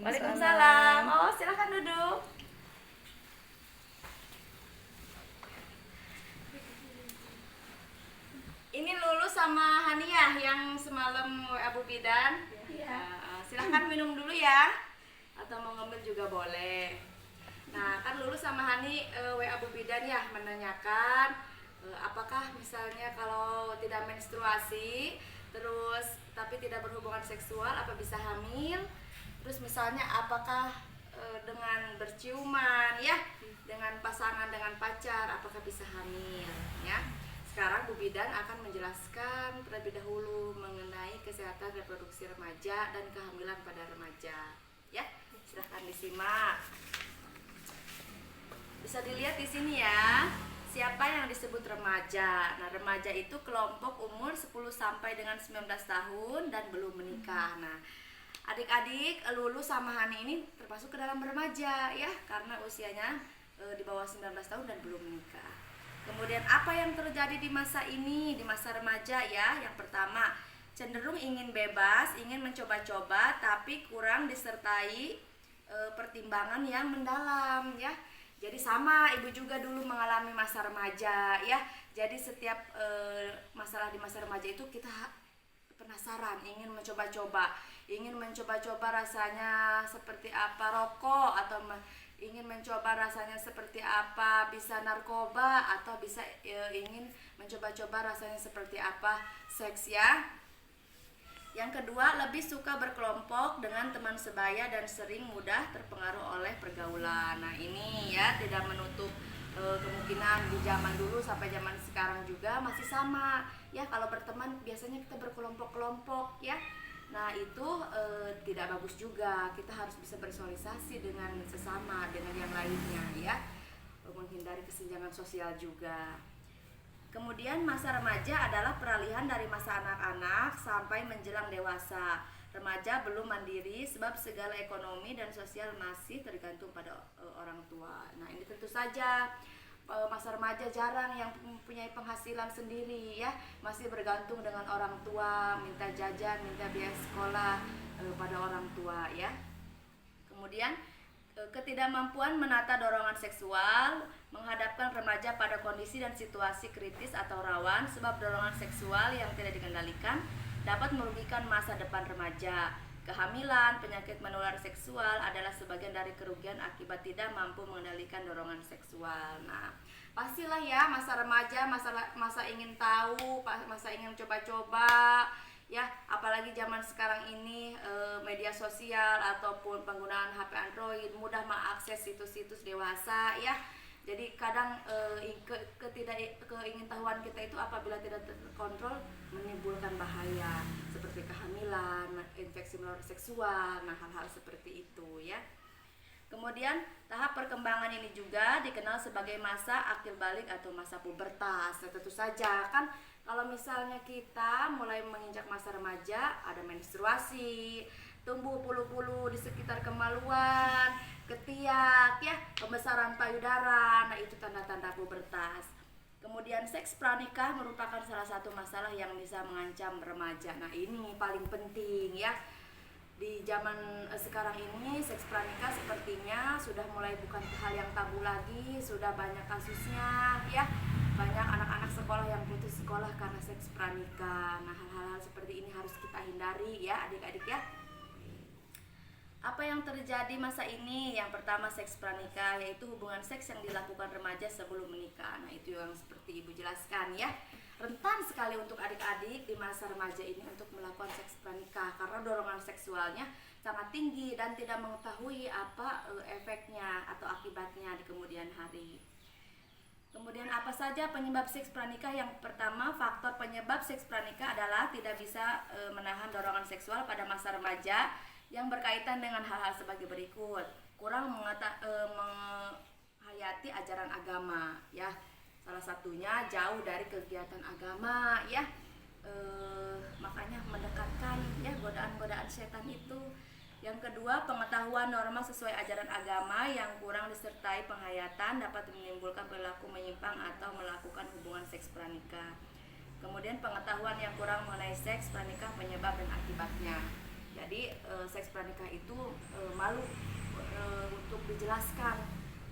Waalaikumsalam. Oh, silahkan duduk. Ini Lulu sama Haniah yang semalam WA Bu Bidan. Iya. Silahkan minum dulu ya. Atau mau ngambil juga boleh. Nah, kan Lulu sama Hani WA Bu Bidan ya menanyakan apakah misalnya kalau tidak menstruasi terus tapi tidak berhubungan seksual apa bisa hamil? Terus misalnya apakah dengan berciuman ya dengan pasangan dengan pacar apakah bisa hamil ya? Sekarang Bu Bidan akan menjelaskan terlebih dahulu mengenai kesehatan reproduksi remaja dan kehamilan pada remaja. Ya, silahkan disimak. Bisa dilihat di sini ya. Siapa yang disebut remaja? Nah, remaja itu kelompok umur 10 sampai dengan 19 tahun dan belum menikah. Nah, adik-adik Lulu sama Hani ini termasuk ke dalam remaja ya, karena usianya di bawah 19 tahun dan belum menikah. Kemudian apa yang terjadi di masa ini, di masa remaja ya? Yang pertama, cenderung ingin bebas, ingin mencoba-coba tapi kurang disertai pertimbangan yang mendalam ya. Jadi sama, ibu juga dulu mengalami masa remaja ya. Jadi setiap masalah di masa remaja itu kita penasaran, ingin mencoba-coba, rasanya seperti apa rokok atau ingin mencoba rasanya seperti apa bisa narkoba atau bisa ingin mencoba-coba rasanya seperti apa seks ya. Yang kedua, lebih suka berkelompok dengan teman sebaya dan sering mudah terpengaruh oleh pergaulan. Nah, ini ya tidak menutup kemungkinan di zaman dulu sampai zaman sekarang juga masih sama. Ya, kalau berteman biasanya kita berkelompok-kelompok ya. Nah, itu tidak bagus juga. Kita harus bisa bersosialisasi dengan sesama, dengan yang lainnya ya. Menghindari kesenjangan sosial juga. Kemudian masa remaja adalah peralihan dari masa anak-anak sampai menjelang dewasa. Remaja belum mandiri sebab segala ekonomi dan sosial masih tergantung pada orang tua. Nah, ini tentu saja masa remaja jarang yang mempunyai penghasilan sendiri ya, masih bergantung dengan orang tua, minta jajan, minta biaya sekolah pada orang tua ya. Kemudian ketidakmampuan menata dorongan seksual menghadapkan remaja pada kondisi dan situasi kritis atau rawan sebab dorongan seksual yang tidak dikendalikan dapat merugikan masa depan remaja. Kehamilan, penyakit menular seksual adalah sebagian dari kerugian akibat tidak mampu mengendalikan dorongan seksual. Nah, pastilah ya masa remaja, masa ingin tahu, masa ingin coba-coba ya, apalagi zaman sekarang ini media sosial ataupun penggunaan HP Android mudah mengakses situs-situs dewasa ya. Jadi kadang keingintahuan kita itu apabila tidak terkontrol menimbulkan bahaya seperti kehamilan, infeksi menular seksual, nah hal-hal seperti itu ya. Kemudian tahap perkembangan ini juga dikenal sebagai masa akil balik atau masa pubertas. Nah, tentu saja kan kalau misalnya kita mulai menginjak masa remaja, ada menstruasi, tumbuh bulu-bulu di sekitar kemaluan, ketiak ya, pembesaran payudara. Nah, itu tanda-tanda pubertas. Kemudian seks pranikah merupakan salah satu masalah yang bisa mengancam remaja. Nah, ini paling penting ya. Di zaman sekarang ini seks pranikah sepertinya sudah mulai bukan hal yang tabu lagi, sudah banyak kasusnya ya. Banyak anak-anak sekolah yang putus sekolah karena seks pranikah. Nah, hal-hal seperti ini harus kita hindari ya adik-adik ya. Apa yang terjadi masa ini? Yang pertama seks pranikah, yaitu hubungan seks yang dilakukan remaja sebelum menikah. Nah, itu yang seperti ibu jelaskan ya. Rentan sekali untuk adik-adik di masa remaja ini untuk melakukan seks pranikah karena dorongan seksualnya sangat tinggi dan tidak mengetahui apa efeknya atau akibatnya di kemudian hari. Kemudian apa saja penyebab seks pranikah? Yang pertama, faktor penyebab seks pranikah adalah tidak bisa menahan dorongan seksual pada masa remaja yang berkaitan dengan hal-hal sebagai berikut. Kurang menghayati ajaran agama ya. Salah satunya jauh dari kegiatan agama ya. Makanya mendekatkan ya godaan-godaan setan itu. Yang kedua, pengetahuan norma sesuai ajaran agama yang kurang disertai penghayatan dapat menimbulkan perilaku menyimpang atau melakukan hubungan seks pranikah. Kemudian pengetahuan yang kurang mengenai seks pranikah, penyebab dan akibatnya. Jadi seks pranikah itu malu untuk dijelaskan,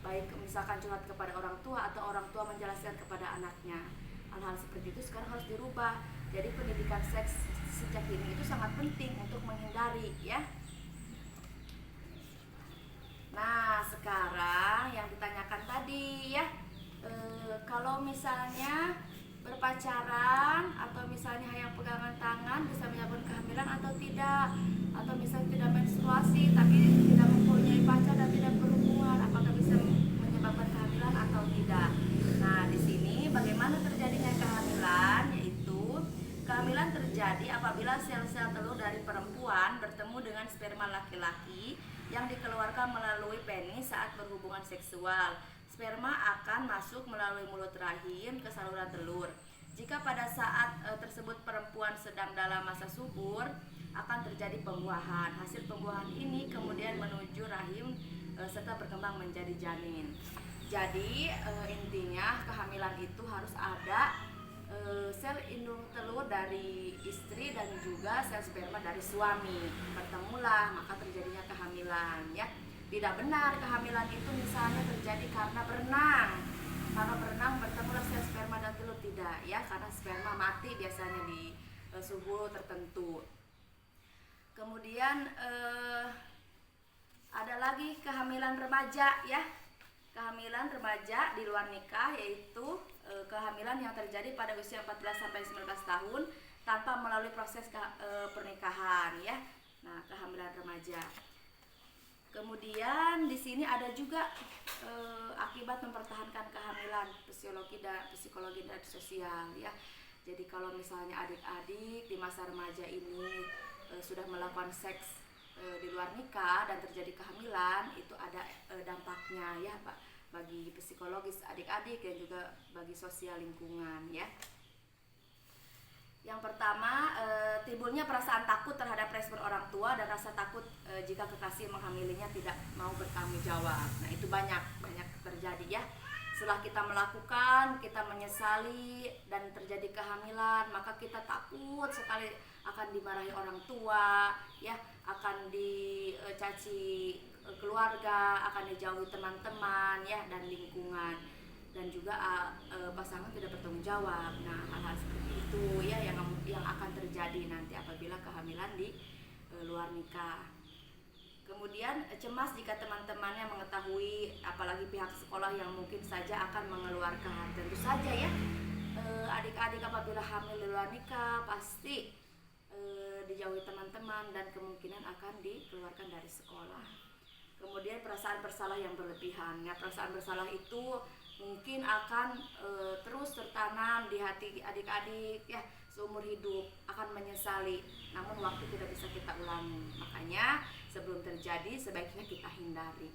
baik misalkan curhat kepada orang tua atau orang tua menjelaskan kepada anaknya. Hal-hal seperti itu sekarang harus dirubah. Jadi pendidikan seks sejak dini itu sangat penting untuk menghindari ya. Nah, sekarang yang ditanyakan tadi ya, kalau misalnya berpacaran atau misalnya hanya pegangan tangan bisa menyebabkan kehamilan atau tidak, atau misalnya tidak menstruasi tapi tidak mempunyai pacar dan tidak berhubungan, apakah bisa menyebabkan kehamilan atau tidak. Nah, di sini bagaimana terjadinya kehamilan, yaitu kehamilan terjadi apabila sel-sel telur dari perempuan bertemu dengan sperma laki-laki yang dikeluarkan melalui penis saat berhubungan seksual. Sperma akan masuk melalui mulut rahim ke saluran telur. Jika pada saat tersebut perempuan sedang dalam masa subur, akan terjadi pembuahan. Hasil pembuahan ini kemudian menuju rahim serta berkembang menjadi janin. Jadi intinya kehamilan itu harus ada sel indung telur dari istri dan juga sel sperma dari suami bertemulah, maka terjadinya kehamilan ya. Tidak benar kehamilan itu misalnya terjadi karena berenang bertemulah sel sperma dan telur, tidak ya, karena sperma mati biasanya di suhu tertentu. Kemudian ada lagi kehamilan remaja ya. Kehamilan remaja di luar nikah, yaitu kehamilan yang terjadi pada usia 14 sampai 19 tahun tanpa melalui proses pernikahan ya. Nah, kehamilan remaja. Kemudian di sini ada juga akibat mempertahankan kehamilan, psikologi dan sosial ya. Jadi kalau misalnya adik-adik di masa remaja ini sudah melakukan seks di luar nikah dan terjadi kehamilan, itu ada dampaknya ya Pak, bagi psikologis adik-adik dan juga bagi sosial lingkungan ya. Yang pertama, timbulnya perasaan takut terhadap respon orang tua dan rasa takut jika kekasih menghamilinya tidak mau bertanggung jawab. Nah, itu banyak terjadi ya. Setelah kita melakukan, kita menyesali dan terjadi kehamilan, maka kita takut sekali akan dimarahi orang tua ya, akan dicaci keluarga, akan dijauhi teman-teman ya dan lingkungan, dan juga pasangan tidak bertanggung jawab. Nah, hal-hal seperti itu ya yang akan terjadi nanti apabila kehamilan di luar nikah. Kemudian cemas jika teman-temannya mengetahui, apalagi pihak sekolah yang mungkin saja akan mengeluarkan. Tentu saja ya, adik-adik apabila hamil di luar nikah pasti dijauhi teman-teman dan kemungkinan akan dikeluarkan dari sekolah. Kemudian perasaan bersalah yang berlebihan. Ya, perasaan bersalah itu mungkin akan terus tertanam di hati adik-adik ya, seumur hidup akan menyesali, namun waktu tidak bisa kita ulangi. Makanya sebelum terjadi sebaiknya kita hindari.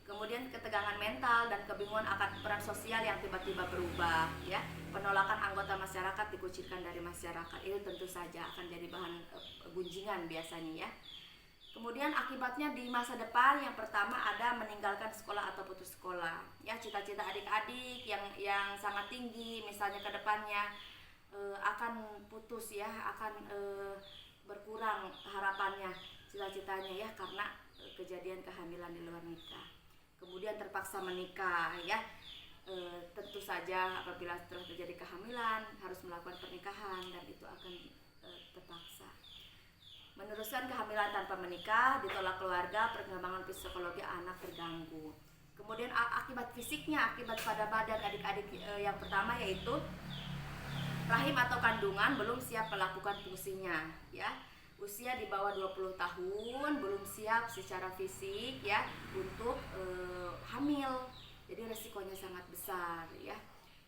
Kemudian ketegangan mental dan kebingungan akan peran sosial yang tiba-tiba berubah ya. Penolakan anggota masyarakat dikucilkan dari masyarakat, itu tentu saja akan jadi bahan gunjingan biasanya ya. Kemudian akibatnya di masa depan, yang pertama ada meninggalkan sekolah atau putus sekolah ya. Cita-cita adik-adik yang sangat tinggi misalnya ke depannya akan putus ya, akan berkurang harapannya, cita-citanya ya, karena kejadian kehamilan di luar nikah. Kemudian terpaksa menikah ya, tentu saja apabila telah terjadi kehamilan harus melakukan pernikahan dan itu akan terpaksa. Meneruskan kehamilan tanpa menikah, ditolak keluarga, perkembangan psikologi anak terganggu. Kemudian akibat fisiknya, akibat pada badan adik-adik yang pertama yaitu rahim atau kandungan belum siap melakukan fungsinya ya. Usia di bawah 20 tahun belum siap secara fisik ya untuk hamil. Jadi resikonya sangat besar ya.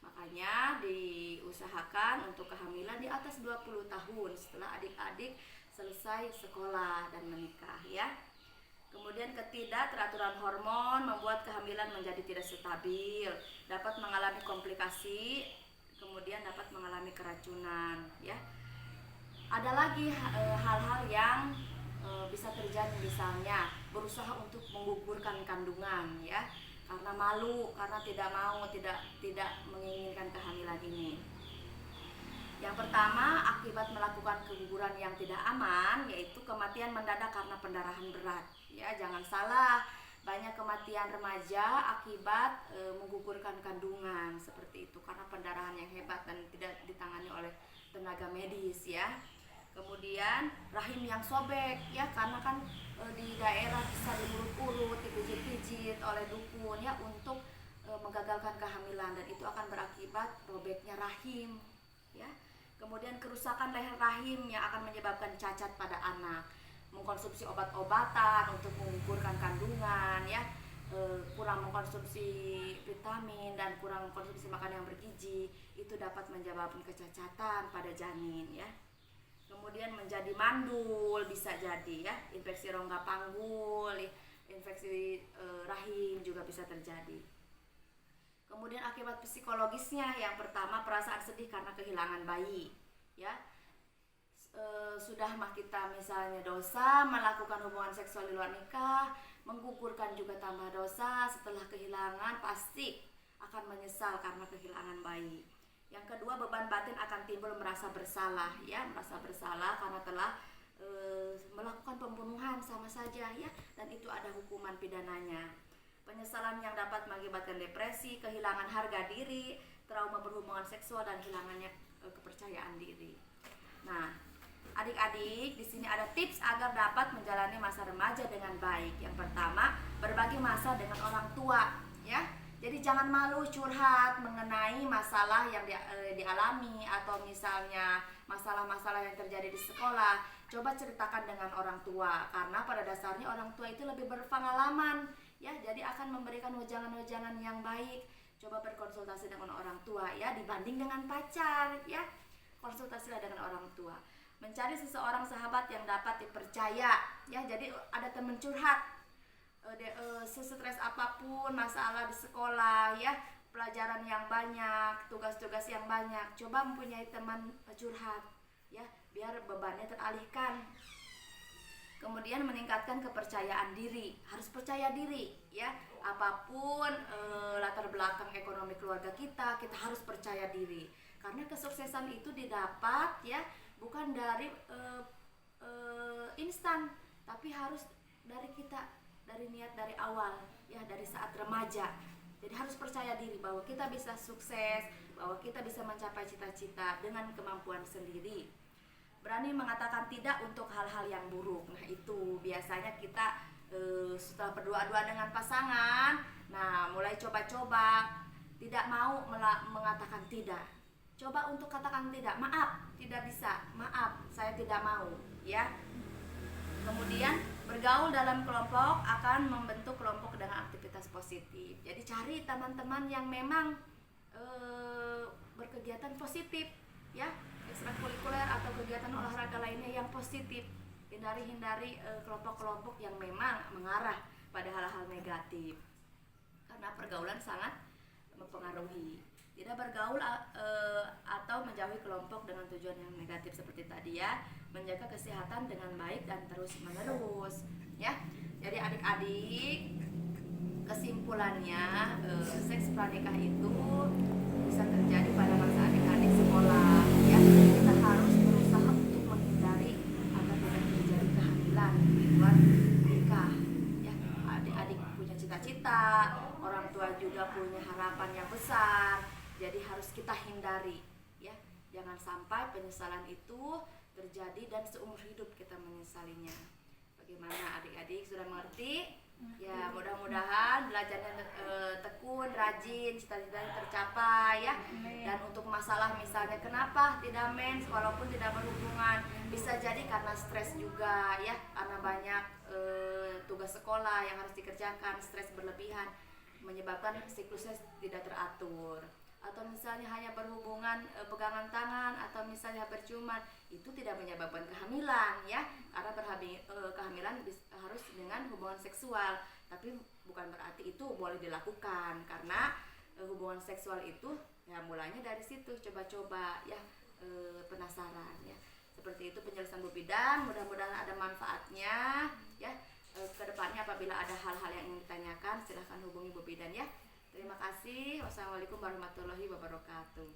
Makanya diusahakan untuk kehamilan di atas 20 tahun setelah adik-adik selesai sekolah dan menikah ya. Kemudian ketidakteraturan hormon membuat kehamilan menjadi tidak stabil, dapat mengalami komplikasi, kemudian dapat mengalami keracunan ya. Ada lagi hal-hal yang bisa terjadi, misalnya berusaha untuk menggugurkan kandungan ya, karena malu, karena tidak menginginkan kehamilan ini. Yang pertama, akibat melakukan keguguran yang tidak aman, yaitu kematian mendadak karena pendarahan berat. Ya, jangan salah, banyak kematian remaja akibat menggugurkan kandungan seperti itu karena pendarahan yang hebat dan tidak ditangani oleh tenaga medis ya. Kemudian rahim yang sobek ya, karena kan di daerah bisa diurut-urut, dipijit-pijit oleh dukun ya untuk menggagalkan kehamilan, dan itu akan berakibat robeknya rahim ya. Kemudian kerusakan leher rahim yang akan menyebabkan cacat pada anak. Mengkonsumsi obat-obatan untuk menggugurkan kandungan ya, kurang mengkonsumsi vitamin dan kurang mengkonsumsi makanan yang bergizi, itu dapat menyebabkan kecacatan pada janin ya. Kemudian menjadi mandul bisa jadi ya, infeksi rongga panggul, infeksi rahim juga bisa terjadi. Kemudian akibat psikologisnya, yang pertama perasaan sedih karena kehilangan bayi ya. Sudah mah kita misalnya dosa melakukan hubungan seksual di luar nikah, menggugurkan juga tambah dosa, setelah kehilangan pasti akan menyesal karena kehilangan bayi. Yang kedua, beban batin akan timbul merasa bersalah ya, merasa bersalah karena telah melakukan pembunuhan sama saja ya, dan itu ada hukuman pidananya. Penyesalan yang dapat mengakibatkan depresi, kehilangan harga diri, trauma berhubungan seksual, dan hilangnya kepercayaan diri. Nah, adik-adik, di sini ada tips agar dapat menjalani masa remaja dengan baik. Yang pertama, berbagi masa dengan orang tua ya. Jadi jangan malu curhat mengenai masalah yang dialami, atau misalnya masalah-masalah yang terjadi di sekolah. Coba ceritakan dengan orang tua, karena pada dasarnya orang tua itu lebih berpengalaman ya, jadi akan memberikan wejangan-wejangan yang baik. Coba berkonsultasi dengan orang tua ya, dibanding dengan pacar ya. Konsultasilah dengan orang tua. Mencari seseorang sahabat yang dapat dipercaya ya, jadi ada teman curhat, sestres apapun, masalah di sekolah ya, pelajaran yang banyak, tugas-tugas yang banyak, coba mempunyai teman curhat ya, biar bebannya teralihkan. Kemudian meningkatkan kepercayaan diri, harus percaya diri ya, apapun latar belakang ekonomi keluarga kita harus percaya diri, karena kesuksesan itu didapat ya bukan dari instan, tapi harus dari kita, dari niat dari awal ya, dari saat remaja. Jadi harus percaya diri bahwa kita bisa sukses, bahwa kita bisa mencapai cita-cita dengan kemampuan sendiri. Berani mengatakan tidak untuk hal-hal yang buruk. Nah, itu biasanya kita setelah berdoa-doa dengan pasangan, nah mulai coba-coba tidak mau mengatakan tidak. Coba untuk katakan tidak, maaf, tidak bisa, maaf, saya tidak mau ya. Kemudian bergaul dalam kelompok akan membentuk kelompok dengan aktivitas positif. Jadi cari teman-teman yang memang berkegiatan positif ya, ekstrakurikuler atau kegiatan olahraga lainnya yang positif. Hindari kelompok-kelompok yang memang mengarah pada hal-hal negatif, karena pergaulan sangat mempengaruhi. Tidak bergaul atau menjauhi kelompok dengan tujuan yang negatif seperti tadi ya, menjaga kesehatan dengan baik dan terus menerus ya. Jadi adik-adik, kesimpulannya seks pranikah itu bisa terjadi pada masa adik-adik sekolah ya. Kita harus berusaha untuk menghindari agar tidak terjadi kehamilan di luar nikah ya. Adik-adik punya cita-cita, orang tua juga punya harapan yang besar, jadi harus kita hindari ya. Jangan sampai penyesalan itu terjadi dan seumur hidup kita menyesalinya. Bagaimana adik-adik, sudah mengerti? Ya, mudah-mudahan belajarnya tekun, rajin, cita-citanya tercapai ya. Dan untuk masalah misalnya kenapa tidak mens walaupun tidak berhubungan, bisa jadi karena stres juga ya, karena banyak tugas sekolah yang harus dikerjakan, stres berlebihan menyebabkan siklusnya tidak teratur. Atau misalnya hanya berhubungan pegangan tangan, atau misalnya berciuman, itu tidak menyebabkan kehamilan ya, karena kehamilan harus dengan hubungan seksual, tapi bukan berarti itu boleh dilakukan, karena hubungan seksual itu ya mulainya dari situ, coba-coba ya, penasaran ya. Seperti itu penjelasan Bu Bidan, mudah-mudahan ada manfaatnya ya. Kedepannya apabila ada hal-hal yang ingin ditanyakan, silahkan hubungi Bu Bidan ya. Terima kasih. Wassalamualaikum warahmatullahi wabarakatuh.